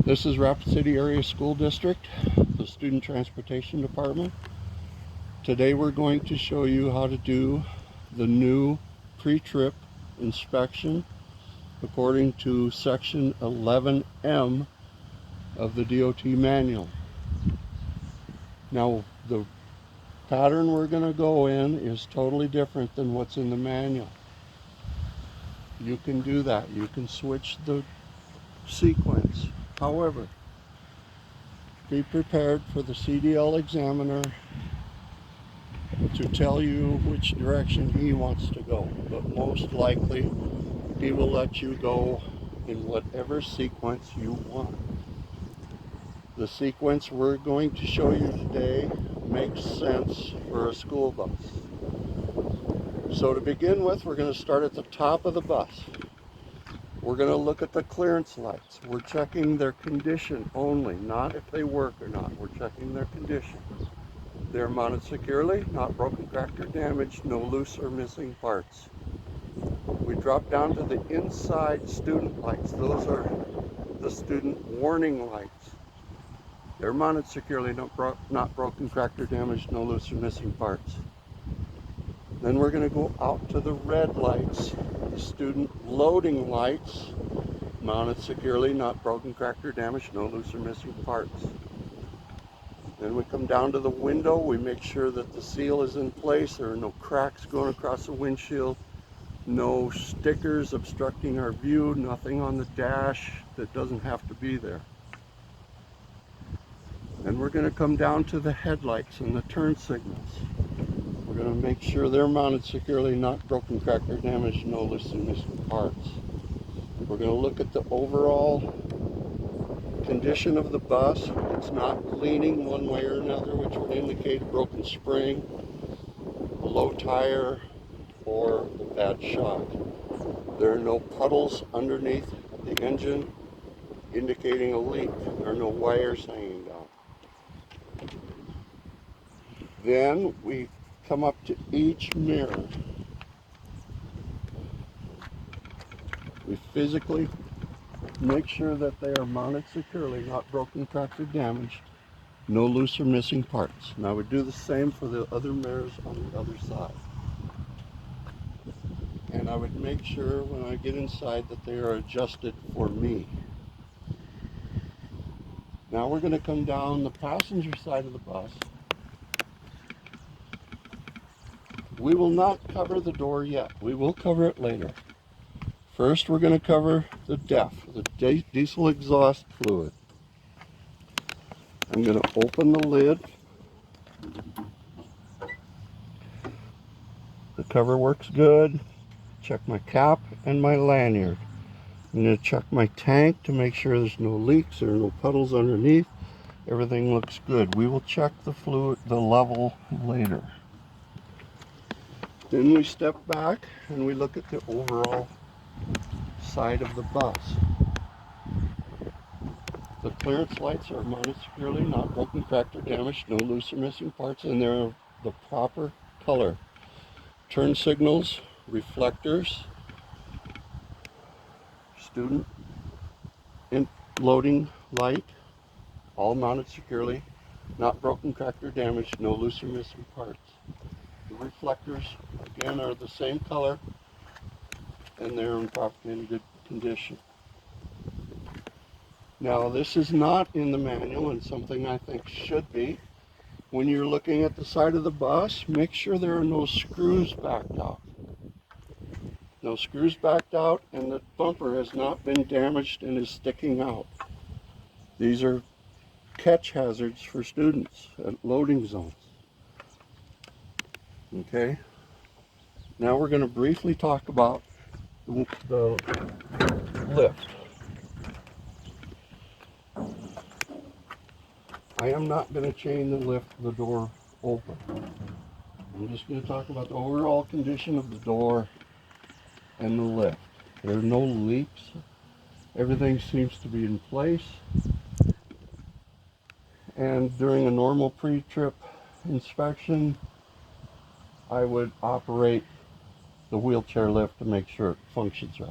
This is Rapid City Area School District, the Student Transportation Department. Today we're going to show you how to do the new pre-trip inspection according to section 11M of the DOT manual. Now the pattern we're going to go in is totally different than what's in the manual. You can do that. You can switch the sequence. However, be prepared for the CDL examiner to tell you which direction he wants to go, but most likely he will let you go in whatever sequence you want. The sequence we're going to show you today makes sense for a school bus. So to begin with, we're going to start at the top of the bus. We're going to look at the clearance lights. We're checking their condition only, not if they work or not. We're checking their condition. They're mounted securely, not broken, cracked, or damaged, no loose or missing parts. We drop down to the inside student lights. Those are the student warning lights. They're mounted securely, not broken, cracked, or damaged, no loose or missing parts. Then we're going to go out to the red lights, the student loading lights, mounted securely, not broken, cracked, or damaged, no loose or missing parts. Then we come down to the window, we make sure that the seal is in place, there are no cracks going across the windshield, no stickers obstructing our view, nothing on the dash that doesn't have to be there. Then we're going to come down to the headlights and the turn signals. We're going to make sure they're mounted securely, not broken, cracked, or damaged, no loose and missing parts. We're going to look at the overall condition of the bus. It's not leaning one way or another, which would indicate a broken spring, a low tire, or a bad shock. There are no puddles underneath the engine indicating a leak. There are no wires hanging down. Then we come up to each mirror. We physically make sure that they are mounted securely, not broken, cracked, or damaged, no loose or missing parts. Now we do the same for the other mirrors on the other side. And I would make sure when I get inside that they are adjusted for me. Now we're going to come down the passenger side of the bus. We will not cover the door yet. We will cover it later. First, we're going to cover the DEF, the diesel exhaust fluid. I'm going to open the lid. The cover works good. Check my cap and my lanyard. I'm going to check my tank to make sure there's no leaks or no puddles underneath. Everything looks good. We will check the fluid, the level later. Then we step back and we look at the overall side of the bus. The clearance lights are mounted securely, not broken, cracked, or damaged, no loose or missing parts, and they're the proper color. Turn signals, reflectors, student loading light, all mounted securely, not broken, cracked, or damaged, no loose or missing parts. The reflectors, again, are the same color, and they're in good condition. Now, this is not in the manual, and something I think should be. When you're looking at the side of the bus, make sure there are no screws backed out. No screws backed out, and the bumper has not been damaged and is sticking out. These are catch hazards for students at loading zones. Okay? Now we're going to briefly talk about the lift. I am not going to chain the lift, the door open. I'm just going to talk about the overall condition of the door and the lift. There are no leaks. Everything seems to be in place. And during a normal pre-trip inspection, I would operate the wheelchair lift to make sure it functions right.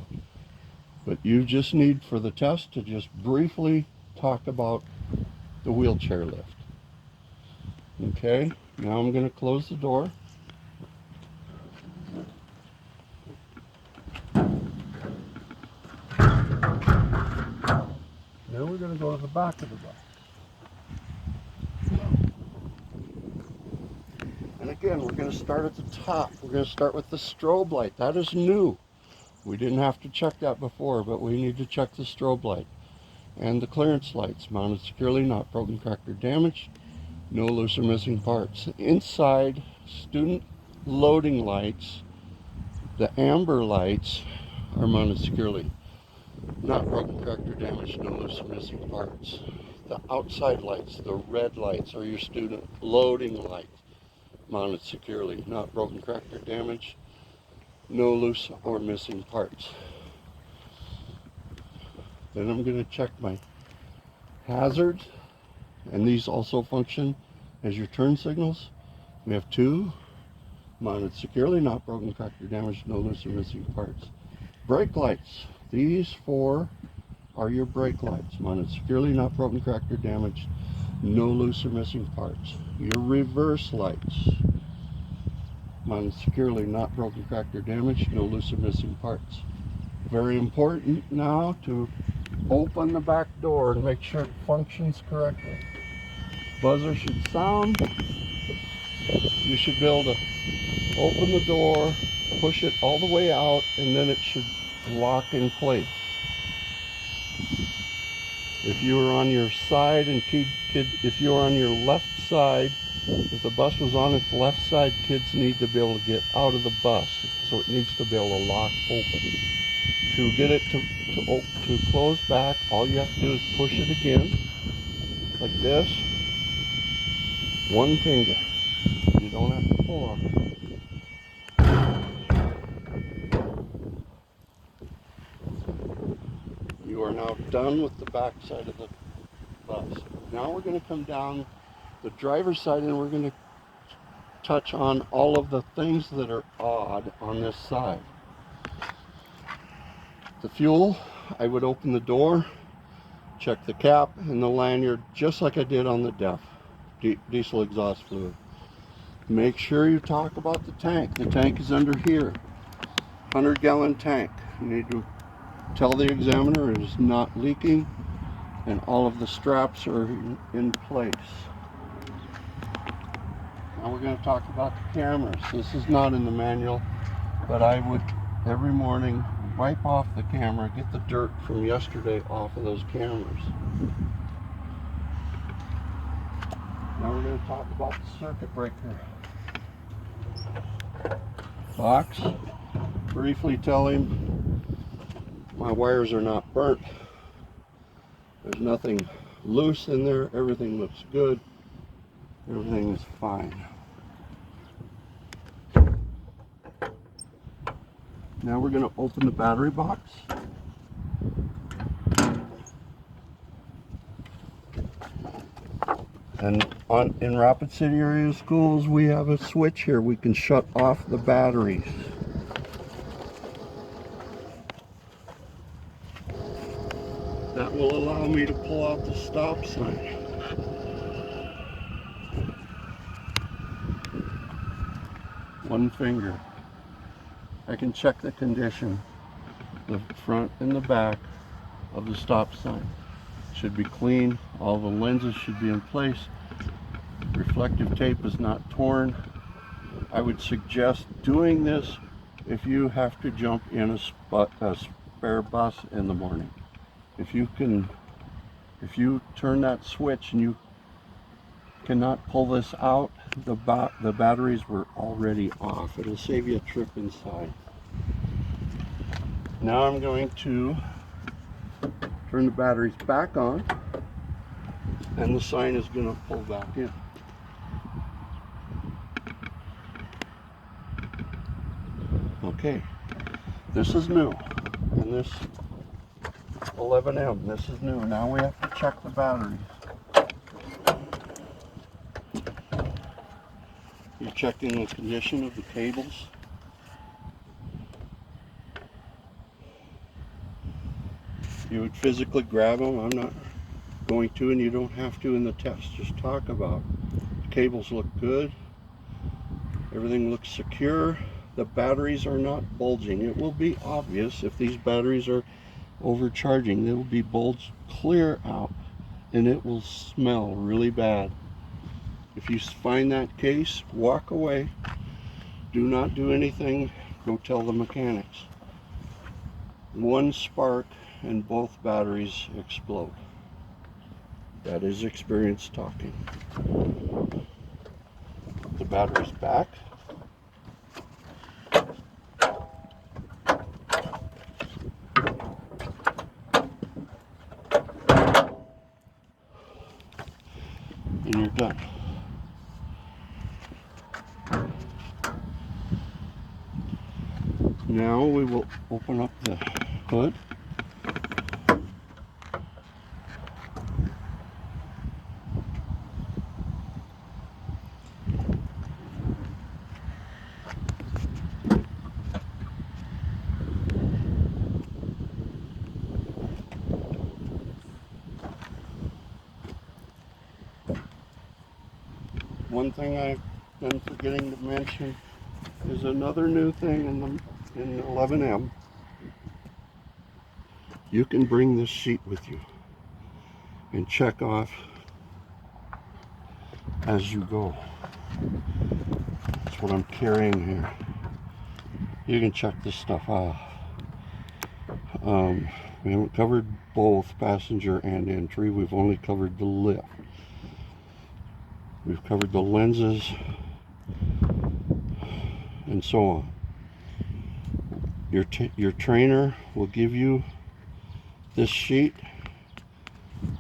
But you just need for the test to just briefly talk about the wheelchair lift. Okay, now I'm going to close the door. Now we're going to go to the back of the bus. And again, we're going to start at the top. We're going to start with the strobe light. That is new. We didn't have to check that before, but we need to check the strobe light. And the clearance lights, mounted securely, not broken, cracked, or damaged. No loose or missing parts. Inside, student loading lights, the amber lights are mounted securely. Not broken, cracked, or damaged, no loose or missing parts. The outside lights, the red lights, are your student loading lights, mounted securely. Not broken, cracked, or damaged, no loose or missing parts. Then I'm going to check my hazards, and these also function as your turn signals. We have 2, mounted securely, not broken, cracked, or damaged, no loose or missing parts. Brake lights, these 4 are your brake lights, mounted securely, not broken, cracked, or damaged, no loose or missing parts. Your reverse lights, mounted securely, not broken, cracked, or damaged, no loose or missing parts. Very important now to open the back door and make sure it functions correctly. Buzzer should sound. You should be able to open the door, push it all the way out, and then it should lock in place. If you were on your side and if you were on your left side, if the bus was on its left side, kids need to be able to get out of the bus, so it needs to be able to lock open. To get it to close back, all you have to do is push it again, like this. One finger. You don't have to pull on it. You are now done with the back side of the bus. Now we're going to come down the driver's side and we're going to touch on all of the things that are odd on this side. The fuel, I would open the door, check the cap and the lanyard just like I did on the DEF, diesel exhaust fluid. Make sure you talk about the tank. The tank is under here, 100-gallon tank. You need to tell the examiner it is not leaking and all of the straps are in place. Now we're going to talk about the cameras. This is not in the manual, but I would every morning wipe off the camera, get the dirt from yesterday off of those cameras. Now we're going to talk about the circuit breaker box. Briefly tell him my wires are not burnt. There's nothing loose in there. Everything looks good. Everything is fine. Now we're going to open the battery box. And in Rapid City area schools, we have a switch here. We can shut off the batteries. That will allow me to pull out the stop sign. One finger. I can check the condition, the front and the back of the stop sign. Should be clean, all the lenses should be in place, reflective tape is not torn. I would suggest doing this if you have to jump in a spare bus in the morning. If you turn that switch and you cannot pull this out, the batteries were already off. It'll save you a trip inside. Now I'm going to turn the batteries back on and the sign is going to pull back in. Okay, this is new, and this 11M, this is new. Now we have to check the batteries. You're checking the condition of the cables. You would physically grab them. I'm not going to, and you don't have to in the test. Just talk about the cables look good, everything looks secure, the batteries are not bulging. It will be obvious if these batteries are overcharging. They will be bulged clear out, and it will smell really bad. If you find that case, walk away. Do not do anything. Go tell the mechanics. One spark and both batteries explode. That is experience talking. The battery's back. And you're done. Now we will open up the hood. One thing I've been forgetting to mention is another new thing in 11M. You can bring this sheet with you and check off as you go. That's what I'm carrying here. You can check this stuff off. We haven't covered both passenger and entry. We've only covered the lift. We've covered the lenses and so on. Your trainer will give you this sheet,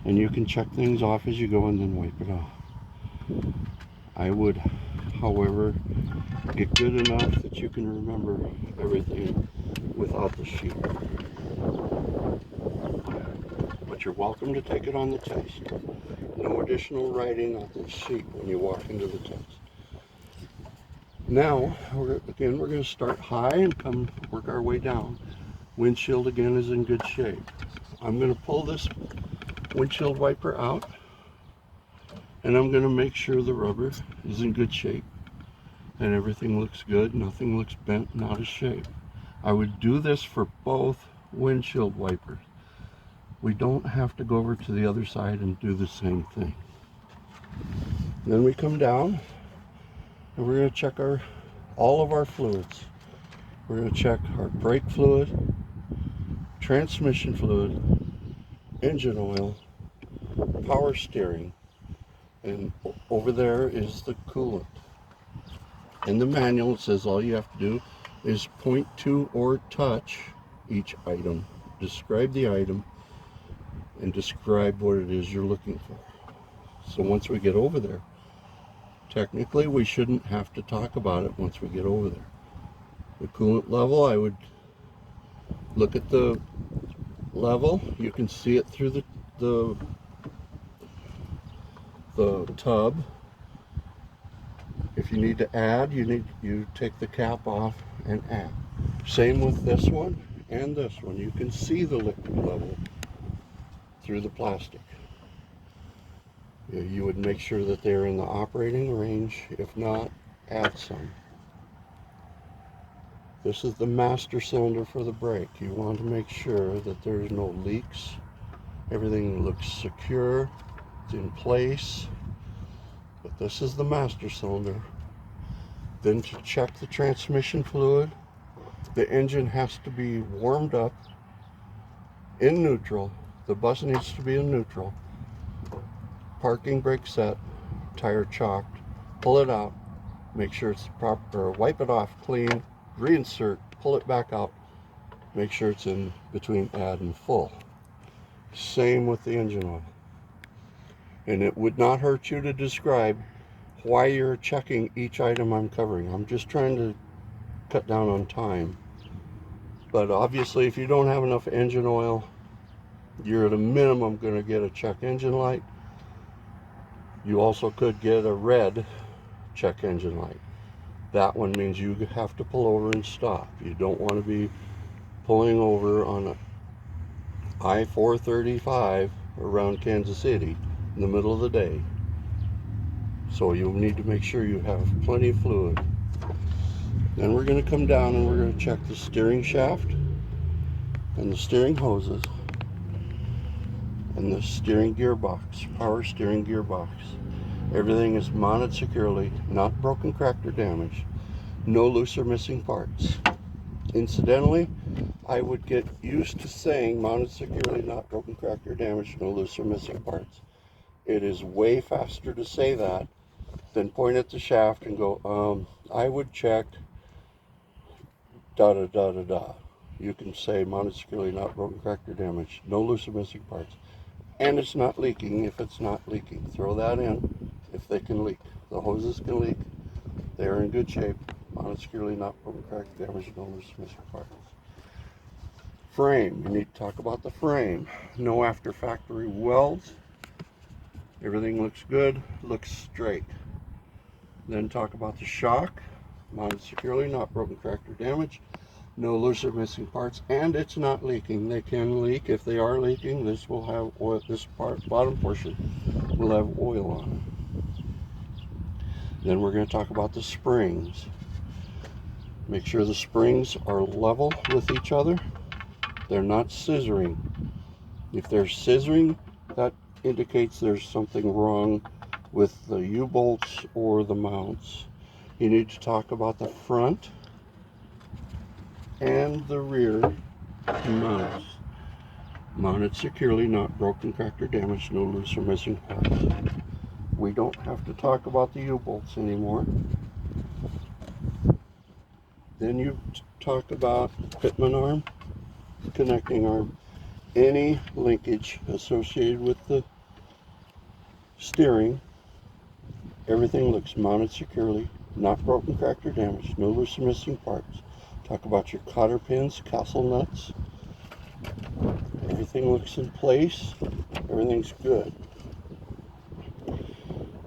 and you can check things off as you go and then wipe it off. I would, however, get good enough that you can remember everything without the sheet. But you're welcome to take it on the test. No additional writing on the sheet when you walk into the test. Now, we're going to start high and work our way down. Windshield again is in good shape. I'm going to pull this windshield wiper out, and I'm going to make sure the rubber is in good shape and everything looks good. Nothing looks bent, not a shape. I would do this for both windshield wipers. We don't have to go over to the other side and do the same thing. Then we come down and we're going to check all of our fluids. We're going to check our brake fluid, transmission fluid, engine oil, power steering, and over there is the coolant. In the manual it says all you have to do is point to or touch each item, describe the item, and describe what it is you're looking for. So once we get over there, technically we shouldn't have to talk about it once we get over there. The coolant level, I would look at the level. You can see it through the tub. If you need to add, you take the cap off and add. Same with this one and this one. You can see the liquid level through the plastic. You would make sure that they're in the operating range. If not, add some. This is the master cylinder for the brake. You want to make sure that there's no leaks. Everything looks secure. It's in place. But this is the master cylinder. Then to check the transmission fluid, the engine has to be warmed up in neutral. The bus needs to be in neutral. Parking brake set, tire chalked, pull it out, make sure it's proper, wipe it off clean, reinsert, pull it back out, make sure it's in between add and full. Same with the engine oil. And it would not hurt you to describe why you're checking each item I'm covering. I'm just trying to cut down on time. But obviously if you don't have enough engine oil, you're at a minimum going to get a check engine light. You also could get a red check engine light. That one means you have to pull over and stop. You don't want to be pulling over on a I-435 around Kansas City in the middle of the day. So you'll need to make sure you have plenty of fluid. Then we're going to come down and we're going to check the steering shaft and the steering hoses and the steering gearbox, power steering gearbox. Everything is mounted securely, not broken, cracked, or damaged. No loose or missing parts. Incidentally, I would get used to saying mounted securely, not broken, cracked, or damaged, no loose or missing parts. It is way faster to say that than point at the shaft and go, I would check da da da da da. You can say mounted securely, not broken, cracked, or damaged, no loose or missing parts. And it's not leaking if it's not leaking. Throw that in if they can leak. The hoses can leak. They're in good shape. Mounted securely, not broken, cracked, damaged, no loose or missing parts. Frame. You need to talk about the frame. No after factory welds. Everything looks good, looks straight. Then talk about the shock. Mounted securely, not broken, cracked, or damaged. No loose or missing parts, and it's not leaking. They can leak. If they are leaking, this will have oil. This part, bottom portion, will have oil on it. Then we're going to talk about the springs. Make sure the springs are level with each other. They're not scissoring. If they're scissoring, that indicates there's something wrong with the U-bolts or the mounts. You need to talk about the front and the rear mounts. Mounted securely, not broken, cracked, or damaged, no loose or missing parts. We don't have to talk about the U-bolts anymore. Then you talk about pitman arm, connecting arm, any linkage associated with the steering. Everything looks mounted securely, not broken, cracked, or damaged, no loose or missing parts. Talk about your cotter pins, castle nuts. Everything looks in place. Everything's good.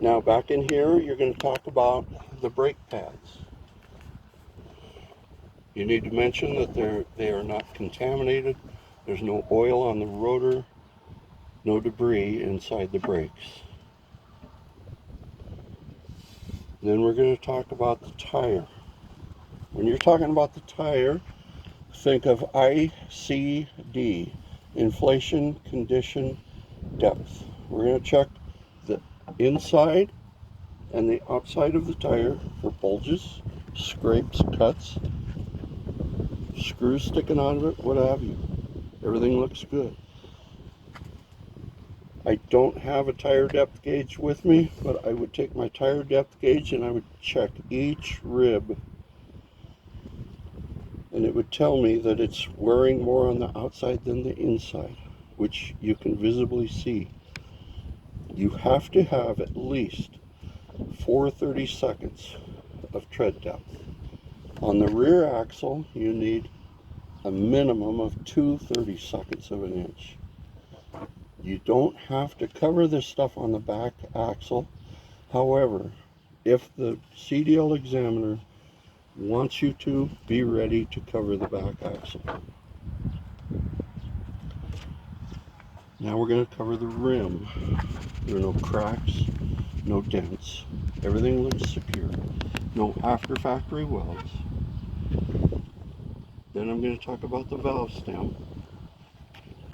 Now back in here, you're going to talk about the brake pads. You need to mention that they are not contaminated. There's no oil on the rotor, no debris inside the brakes. Then we're going to talk about the tire. When you're talking about the tire, think of ICD, inflation, condition, depth. We're going to check the inside and the outside of the tire for bulges, scrapes, cuts, screws sticking out of it, what have you. Everything looks good. I don't have a tire depth gauge with me, but I would take my tire depth gauge and I would check each rib, and it would tell me that it's wearing more on the outside than the inside, which you can visibly see. You have to have at least 4 30-seconds of tread depth. On the rear axle, you need a minimum of 2 30-seconds of an inch. You don't have to cover this stuff on the back axle. However, if the CDL examiner wants you to, be ready to cover the back axle. Now we're going to cover the rim. There are no cracks, no dents. Everything looks secure. No after factory welds. Then I'm going to talk about the valve stem.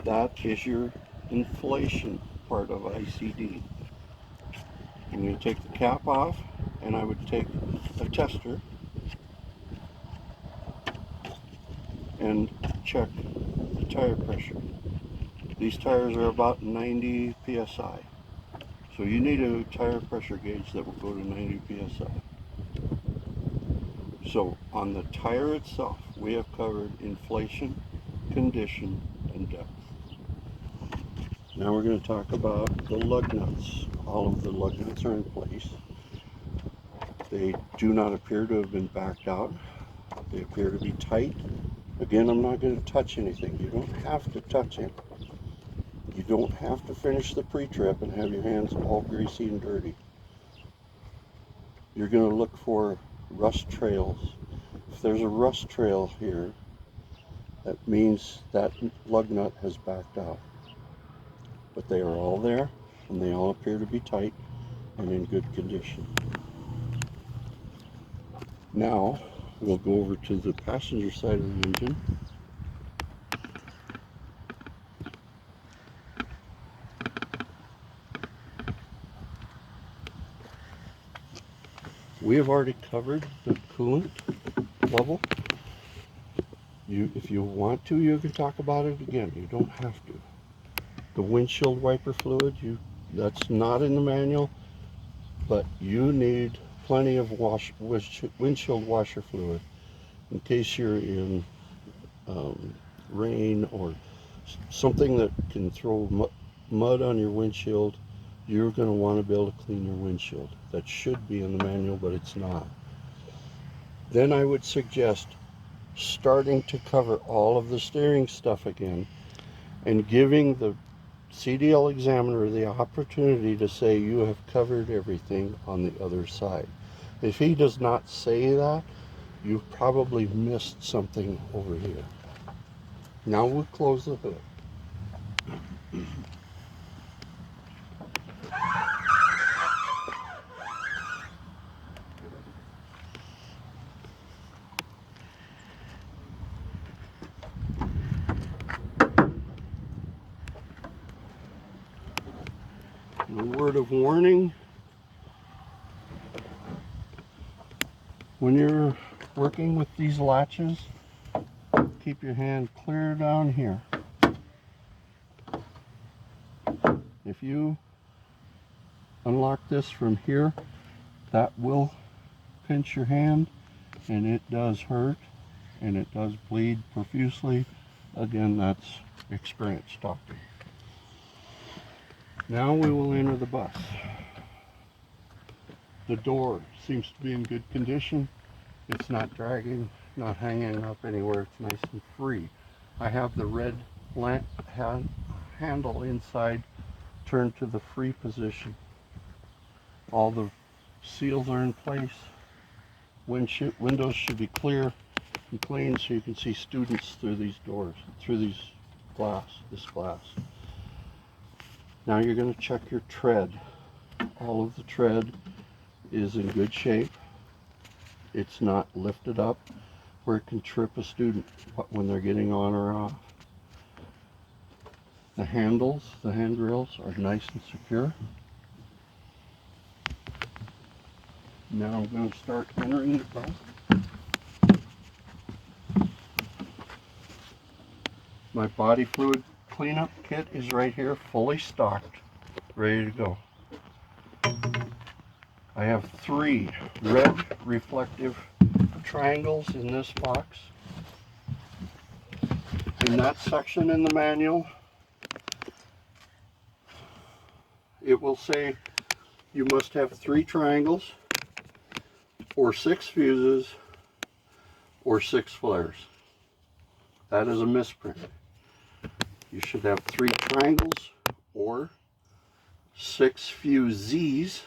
That is your inflation part of ICD. I'm going to take the cap off, and I would take a tester and check the tire pressure. These tires are about 90 psi. So you need a tire pressure gauge that will go to 90 psi. So on the tire itself, we have covered inflation, condition, and depth. Now we're going to talk about the lug nuts. All of the lug nuts are in place. They do not appear to have been backed out. They appear to be tight. Again, I'm not going to touch anything. You don't have to touch it. You don't have to finish the pre-trip and have your hands all greasy and dirty. You're going to look for rust trails. If there's a rust trail here, that means that lug nut has backed out. but they are all there and they all appear to be tight and in good condition. Now we'll go over to the passenger side of the engine. We have already covered the coolant level. If you want to, you can talk about it again. You don't have to. The windshield wiper fluid, that's not in the manual, but you need plenty of windshield washer fluid in case you're in rain or something that can throw mud on your windshield. You're going to want to be able to clean your windshield. That should be in the manual, but it's not. Then I would suggest starting to cover all of the steering stuff again and giving the CDL examiner the opportunity to say you have covered everything on the other side. If he does not say that, you've probably missed something over here. Now we'll close the hood. A word of warning: when you're working with these latches, keep your hand clear down here. If you unlock this from here, that will pinch your hand, and it does hurt and it does bleed profusely. Again, that's experience talking. Now we will enter the bus. The door seems to be in good condition. It's not dragging, not hanging up anywhere. It's nice and free. I have the red handle inside turned to the free position. All the seals are in place. Windows should be clear and clean so you can see students through these doors, through this glass. Now you're going to check your tread. All of the tread is in good shape. It's not lifted up where it can trip a student when they're getting on or off. The handles, the handrails are nice and secure. Now I'm going to start entering the bus. My body fluid cleanup kit is right here, fully stocked, ready to go. I have 3 red reflective triangles in this box. In that section in the manual, it will say you must have 3 triangles or 6 fuses or 6 flares. That is a misprint. You should have 3 triangles or 6 fusees,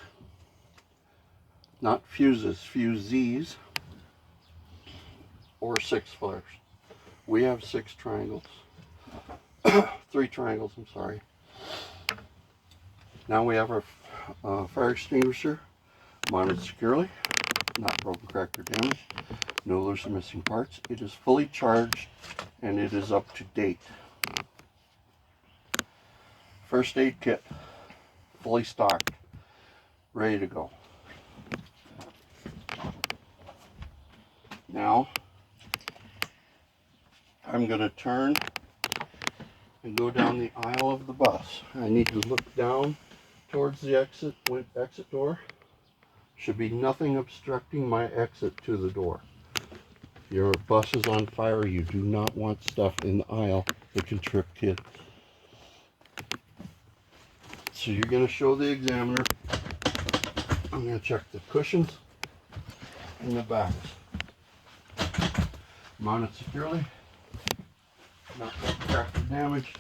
not fuses, fusees, or 6 flares. We have 6 triangles, 3 triangles, I'm sorry. Now we have our fire extinguisher mounted securely, not broken, cracked, or damaged, no loose or missing parts. It is fully charged and it is up to date. First aid kit, fully stocked, ready to go. Now, I'm going to turn and go down the aisle of the bus. I need to look down towards the exit door. Should be nothing obstructing my exit to the door. If your bus is on fire, you do not want stuff in the aisle that can trip kids. So you're going to show the examiner. I'm going to check the cushions and the backs. Mounted securely. Not cracked or damaged.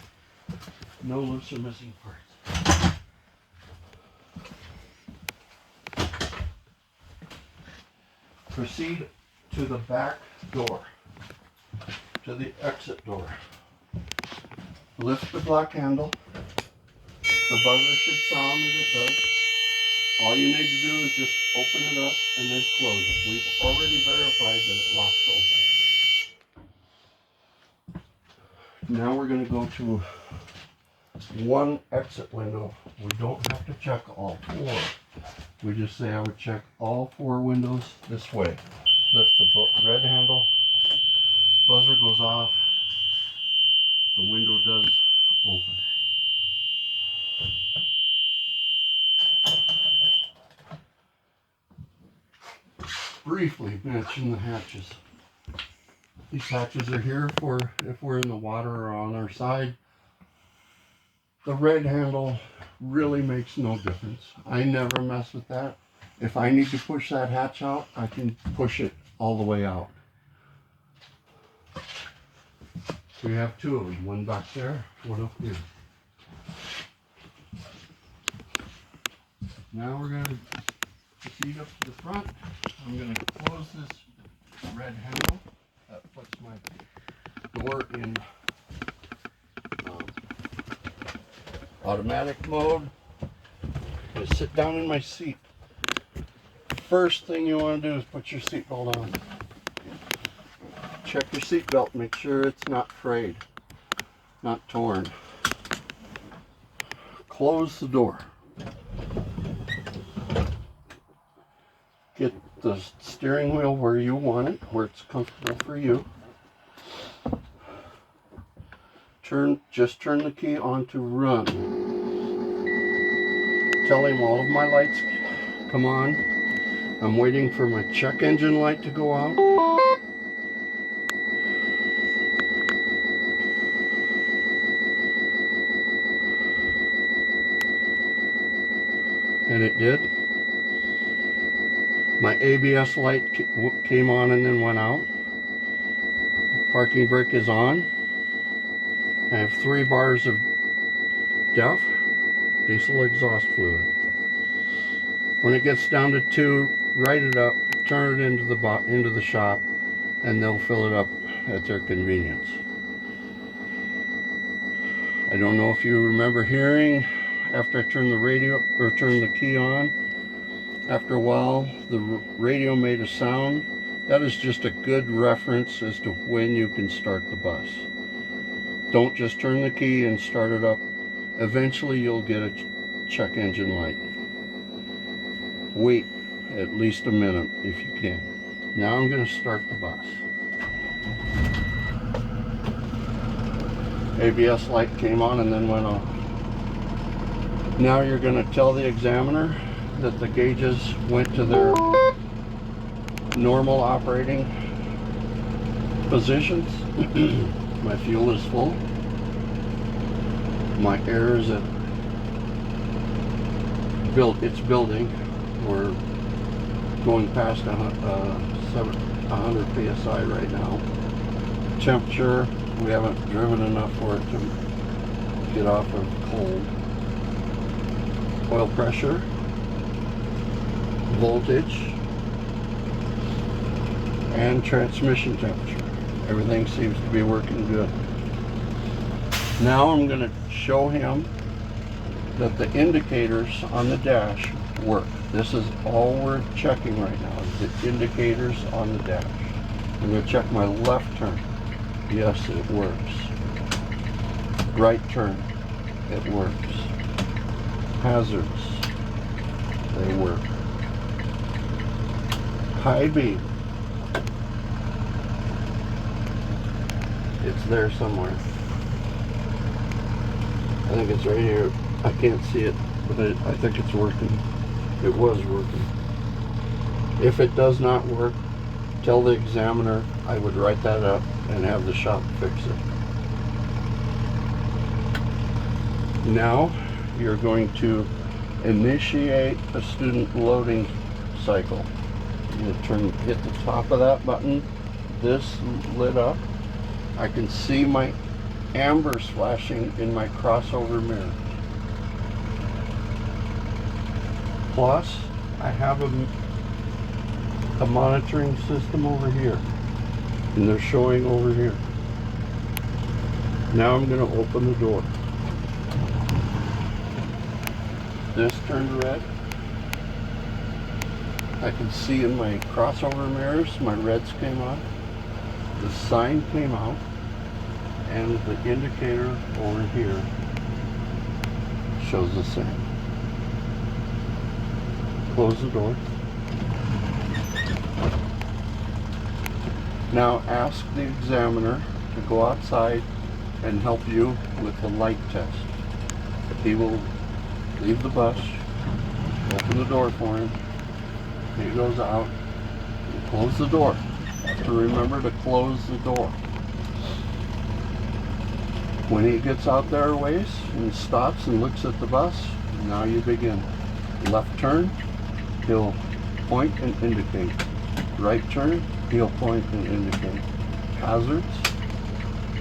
No loose or missing parts. Proceed to the back door, to the exit door. Lift the black handle The buzzer should sound as it does. All you need to do is just open it up and then close it. We've already verified that it locks open. Now we're going to go to one exit window. We don't have to check all four. We just say I would check all four windows this way. Lift the red handle, buzzer goes off, the window does open. Briefly mention the hatches. These hatches are here for if we're in the water or on our side. The red handle really makes no difference. I never mess with that. If I need to push that hatch out, I can push it all the way out. We have two of them, one back there, one up here. Now we're going to proceed up to the front. I'm going to close this red handle. That puts my door in automatic mode. I'm going to sit down in my seat. First thing you want to do is put your seatbelt on. Check your seatbelt, make sure it's not frayed, not torn. Close the door. Get the steering wheel where you want it, where it's comfortable for you. Just turn the key on to run. Tell him all of my lights come on. I'm waiting for my check engine light to go out. And it did. My ABS light came on and then went out. Parking brake is on. I have 3 bars of DEF, diesel exhaust fluid. When it gets down to 2, write it up, turn it into the shop, and they'll fill it up at their convenience. I don't know if you remember hearing after I turned the radio or turned the key on. After a while, the radio made a sound. That is just a good reference as to when you can start the bus. Don't just turn the key and start it up. Eventually you'll get a check engine light. Wait at least a minute if you can. Now I'm going to start the bus. ABS light came on and then went off. Now you're going to tell the examiner that the gauges went to their normal operating positions. My fuel is full. My air is at it's building. We're going past 100 psi right now. Temperature, we haven't driven enough for it to get off of cold. Oil pressure, voltage, and transmission temperature. Everything seems to be working good. Now I'm going to show him that the indicators on the dash work. This is all we're checking right now, is the indicators on the dash. I'm going to check my left turn. Yes, it works. Right turn. It works. Hazards. They work. High beam. It's there somewhere. I think it's right here. I can't see it, but I think it's working. It was working. If it does not work, tell the examiner I would write that up and have the shop fix it. Now you're going to initiate a student loading cycle. You hit the top of that button. This lit up. I can see my ambers flashing in my crossover mirror. Plus, I have a monitoring system over here, and they're showing over here. Now I'm going to open the door. This turned red. I can see in my crossover mirrors, my reds came on. The sign came out. And the indicator over here shows the same. Close the door. Now ask the examiner to go outside and help you with the light test. He will leave the bus, open the door for him. He goes out and close the door. You have to remember to close the door. When he gets out there a ways and stops and looks at the bus, now you begin. Left turn, he'll point and indicate. Right turn, he'll point and indicate. Hazards,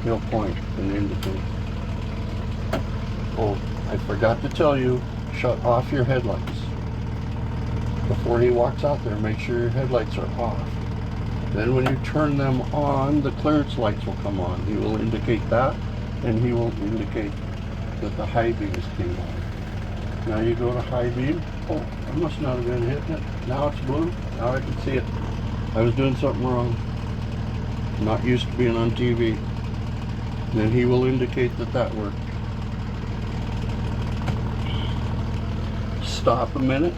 he'll point and indicate. Oh, I forgot to tell you, shut off your headlights. Before he walks out there, make sure your headlights are off. Then when you turn them on, the clearance lights will come on. He will indicate that, and he will indicate that the high beams came on. Now you go to high beam. Oh, I must not have been hitting it. Now it's blue. Now I can see it. I was doing something wrong. I'm not used to being on TV. Then he will indicate that that worked. Stop a minute.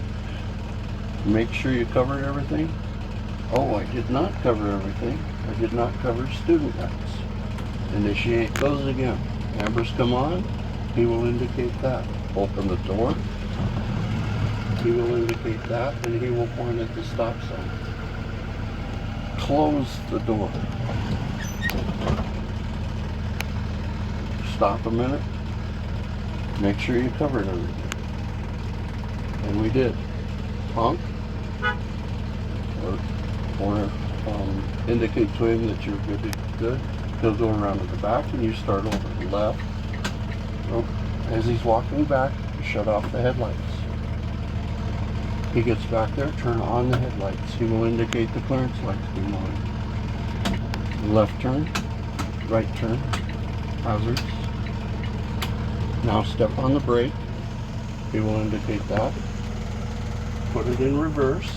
Make sure you covered everything. Oh, I did not cover everything. I did not cover student lights. Initiate those again. Ambers come on. He will indicate that. Open the door. He will indicate that, and he will point at the stop sign. Close the door. Stop a minute. Make sure you covered everything. And we did. Honk. Or indicate to him that you're good. He'll go around to the back and you start over. Left. Oh, as he's walking back, shut off the headlights. He gets back there, turn on the headlights. He will indicate the clearance lights being on. Left turn, right turn, hazards. Now step on the brake. He will indicate that. Put it in reverse.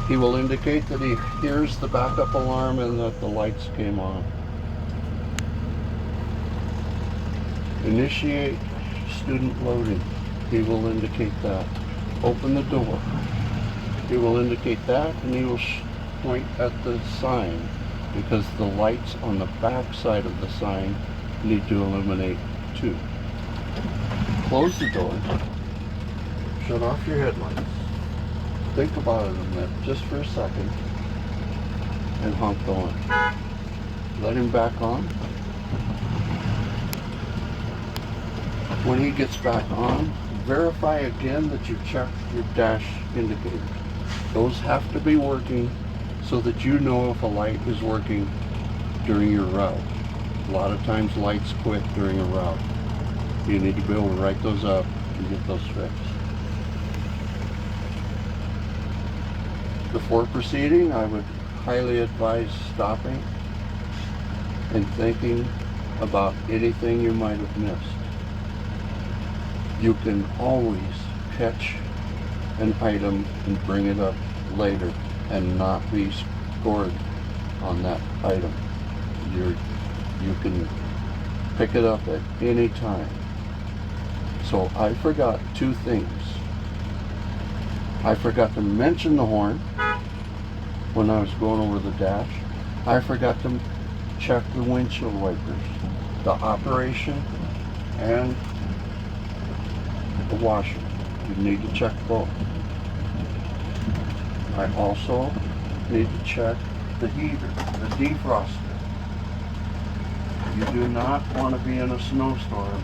He will indicate that he hears the backup alarm and that the lights came on. Initiate student loading. He will indicate that. Open the door. He will indicate that, and he will point at the sign because the lights on the back side of the sign need to illuminate too. Close the door. Shut off your headlights. Think about it a minute, just for a second, and honk the horn. Let him back on. When he gets back on, verify again that you checked your dash indicators. Those have to be working so that you know if a light is working during your route. A lot of times lights quit during a route. You need to be able to write those up and get those fixed. Before proceeding, I would highly advise stopping and thinking about anything you might have missed. You can always catch an item and bring it up later and not be scored on that item. You can pick it up at any time. So I forgot two things. I forgot to mention the horn when I was going over the dash. I forgot to check the windshield wipers, the operation, and the washer. You need to check both. I also need to check the heater, the defroster. You do not want to be in a snowstorm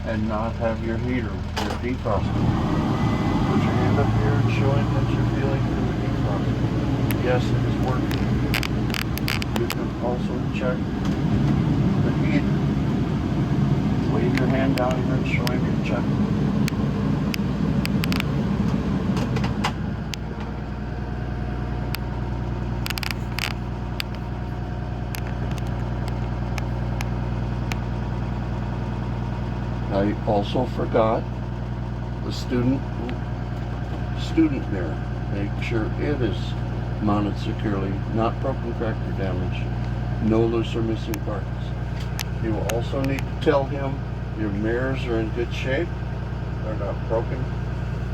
and not have your heater, your defroster. Put your hand up here and show him that you're feeling the defroster. Yes, it is working. You can also check the heater. Wave your hand down here and show him you're checking. I also forgot the student mirror. Make sure it is mounted securely, not broken, cracked, or damaged, no loose or missing parts. You will also need to tell him your mirrors are in good shape, they're not broken,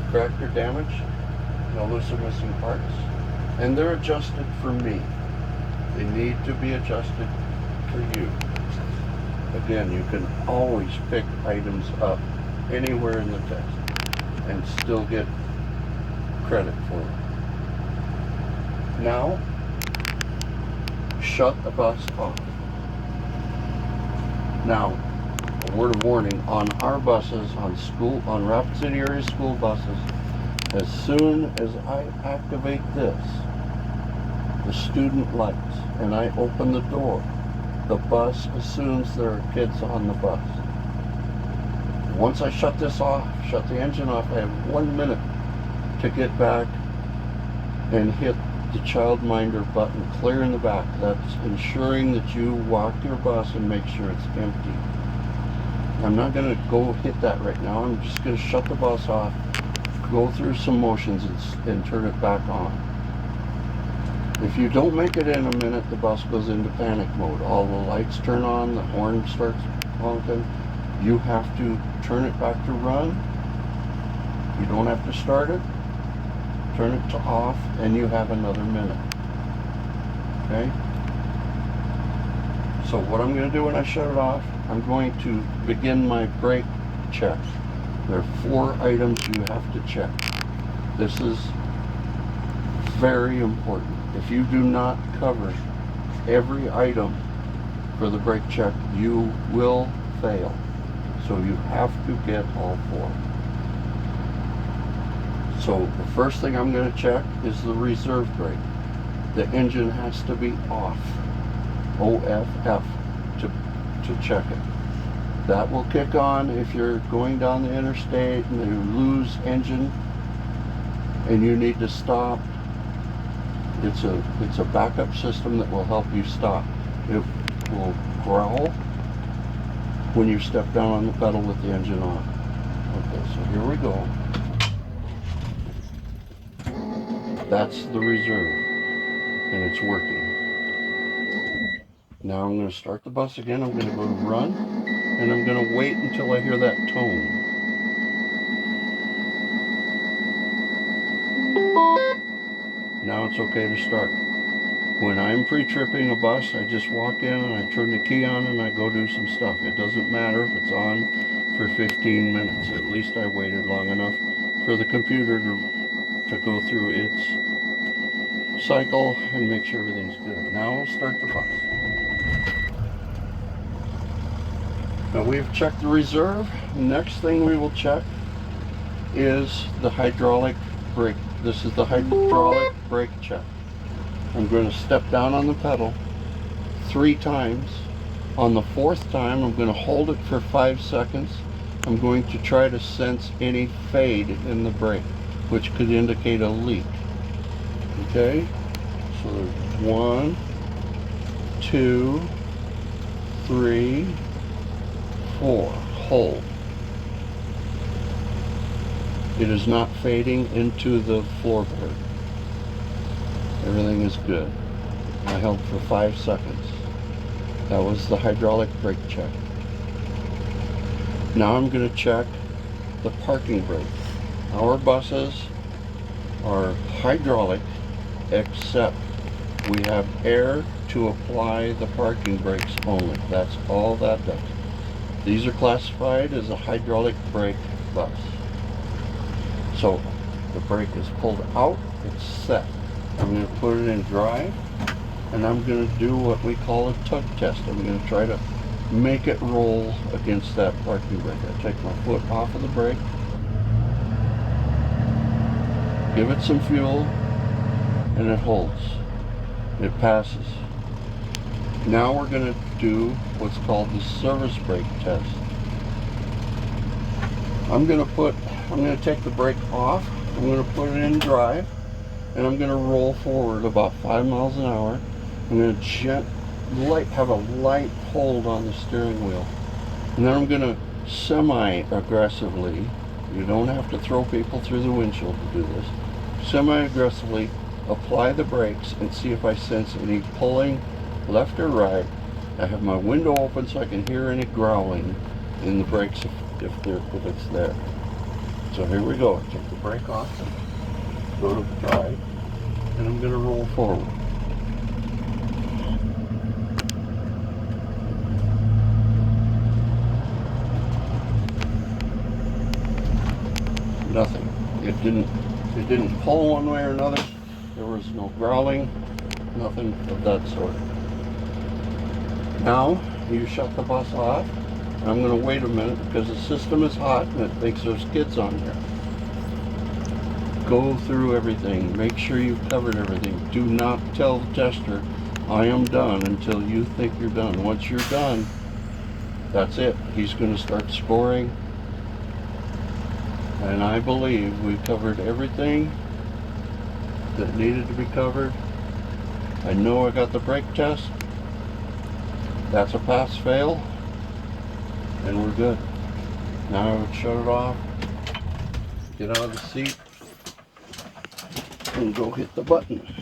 cracked, or damaged, no loose or missing parts, and they're adjusted for me. They need to be adjusted for you. Again, you can always pick items up anywhere in the test and still get credit for it. Now, shut the bus off. Now, a word of warning, on our buses, on Rapid City area school buses, as soon as I activate this, the student lights, and I open the door, the bus assumes there are kids on the bus. Once I shut this off, shut the engine off, I have 1 minute to get back and hit the childminder button, clear in the back. That's ensuring that you walk your bus and make sure it's empty. I'm not going to go hit that right now. I'm just going to shut the bus off, go through some motions and turn it back on. If you don't make it in a minute, the bus goes into panic mode. All the lights turn on, the horn starts honking. You have to turn it back to run. You don't have to start it. Turn it to off, and you have another minute. Okay? So what I'm going to do when I shut it off, I'm going to begin my brake check. There are 4 items you have to check. This is very important. If you do not cover every item for the brake check, you will fail. So you have to get all 4. So the first thing I'm going to check is the reserve brake. The engine has to be off, OFF, to check it. That will kick on if you're going down the interstate and you lose engine and you need to stop. It's a backup system that will help you stop. It will growl when you step down on the pedal with the engine on. Okay, so here we go. That's the reserve, and it's working. Now I'm going to start the bus again. I'm going to go to run, and I'm going to wait until I hear that tone. Now it's okay to start. When I'm pre-tripping a bus, I just walk in and I turn the key on and I go do some stuff. It doesn't matter if it's on for 15 minutes. At least I waited long enough for the computer to go through its cycle and make sure everything's good. Now we'll start the bus. Now we've checked the reserve. Next thing we will check is the hydraulic brake. This is the hydraulic brake check. I'm going to step down on the pedal 3 times. On the 4th time, I'm going to hold it for 5 seconds. I'm going to try to sense any fade in the brake, which could indicate a leak. Okay? So there's 1, 2, 3, 4. Hold. It is not fading into the floorboard. Everything is good. I held for 5 seconds. That was the hydraulic brake check. Now I'm going to check the parking brake. Our buses are hydraulic, except we have air to apply the parking brakes only. That's all that does. These are classified as a hydraulic brake bus. So the brake is pulled out, it's set. I'm going to put it in drive, and I'm going to do what we call a tug test. I'm going to try to make it roll against that parking brake. I take my foot off of the brake, give it some fuel, and it holds. It passes. Now we're going to do what's called the service brake test. I'm going to take the brake off, I'm going to put it in drive, and I'm going to roll forward about 5 miles an hour. I'm going to have a light hold on the steering wheel. And then I'm going to semi-aggressively You don't have to throw people through the windshield to do this. Semi-aggressively apply the brakes and see if I sense any pulling left or right. I have my window open so I can hear any growling in the brakes if it's there. So here we go. Take the brake off, go to drive, and I'm going to roll forward. Nothing. It didn't pull one way or another. There was no growling, nothing of that sort. Now you shut the bus off. I'm going to wait a minute because the system is hot and it thinks there's kids on here. Go through everything. Make sure you've covered everything. Do not tell the tester, I am done, until you think you're done. Once you're done, that's it. He's going to start scoring. And I believe we covered everything that needed to be covered. I know I got the brake test. That's a pass-fail. And we're good. Now I would shut it off, get out of the seat, and go hit the button.